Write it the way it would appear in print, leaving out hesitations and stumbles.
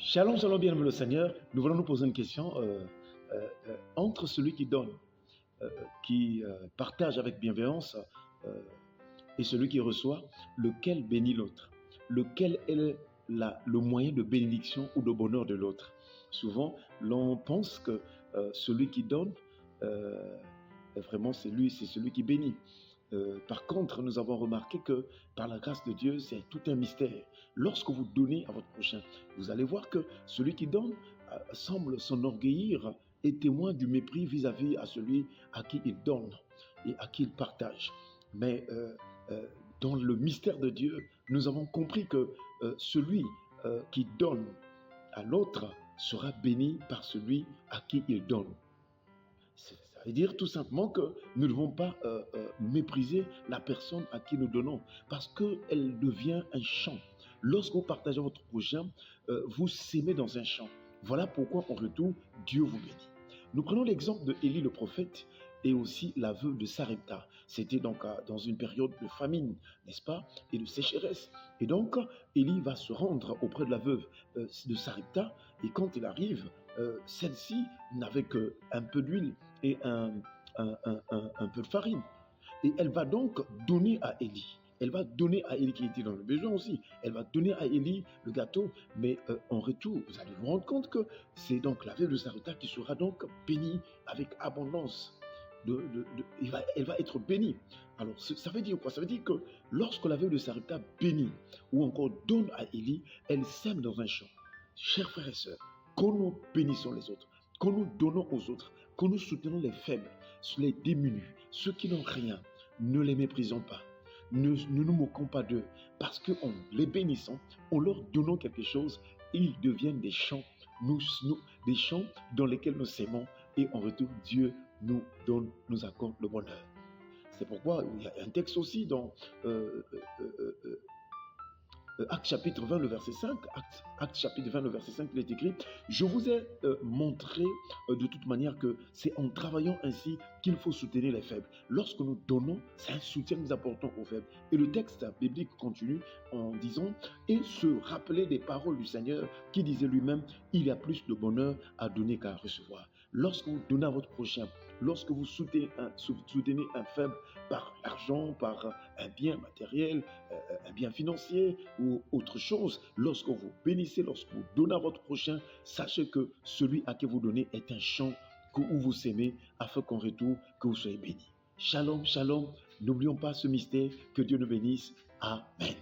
Shalom, shalom, bien-aimé le Seigneur. Nous voulons nous poser une question entre celui qui donne, qui partage avec bienveillance et celui qui reçoit, lequel bénit l'autre? Lequel est le moyen de bénédiction ou de bonheur de l'autre? Souvent, l'on pense que celui qui donne, vraiment, c'est celui qui bénit. Par contre, nous avons remarqué que par la grâce de Dieu, c'est tout un mystère. Lorsque vous donnez à votre prochain, vous allez voir que celui qui donne semble s'enorgueillir et témoin du mépris vis-à-vis à celui à qui il donne et à qui il partage. Mais dans le mystère de Dieu, nous avons compris que celui qui donne à l'autre sera béni par celui à qui il donne. Ça veut dire tout simplement que nous ne devons pas mépriser la personne à qui nous donnons parce qu'elle devient un champ. Lorsque vous partagez votre prochain, vous s'aimez dans un champ. Voilà pourquoi en retour, Dieu vous bénit. Nous prenons l'exemple de Élie le prophète et aussi la veuve de Sarepta. C'était donc dans une période de famine, n'est-ce pas, et de sécheresse. Et donc, Élie va se rendre auprès de la veuve de Sarepta et quand il arrive, celle-ci n'avait qu'un peu d'huile et un peu de farine. Et elle va donc donner à Élie. Elle va donner à Élie qui était dans le besoin aussi. Elle va donner à Élie le gâteau. Mais en retour, vous allez vous rendre compte que c'est donc la veuve de Sarepta qui sera donc bénie avec abondance. Elle va être bénie. Alors, ça veut dire quoi? Ça veut dire que lorsque la veuve de Sarepta bénit ou encore donne à Élie, elle sème dans un champ. Chers frères et sœurs, quand nous bénissons les autres, quand nous donnons aux autres, quand nous soutenons les faibles, les démunis, ceux qui n'ont rien, ne les méprisons pas. Ne nous moquons pas d'eux, parce qu'en les bénissant, en leur donnant quelque chose, ils deviennent des champs, des champs dans lesquels nous s'aimons, et en retour, Dieu nous accorde le bonheur. C'est pourquoi il y a un texte aussi dans Acte chapitre 20, le verset 5, Acte chapitre 20, le verset 5, il est écrit « Je vous ai montré de toute manière que c'est en travaillant ainsi qu'il faut soutenir les faibles. » Lorsque nous donnons, c'est un soutien que nous apportons aux faibles. Et le texte biblique continue en disant « Et se rappeler des paroles du Seigneur qui disait lui-même « Il y a plus de bonheur à donner qu'à recevoir. » Lorsque vous donnez à votre prochain, lorsque vous soutenez un faible par l'argent, par un bien matériel, un bien financier ou autre chose, lorsque vous bénissez, lorsque vous donnez à votre prochain, sachez que celui à qui vous donnez est un champ où vous s'aimez afin qu'en retour, que vous soyez bénis. Shalom, shalom. N'oublions pas ce mystère. Que Dieu nous bénisse. Amen.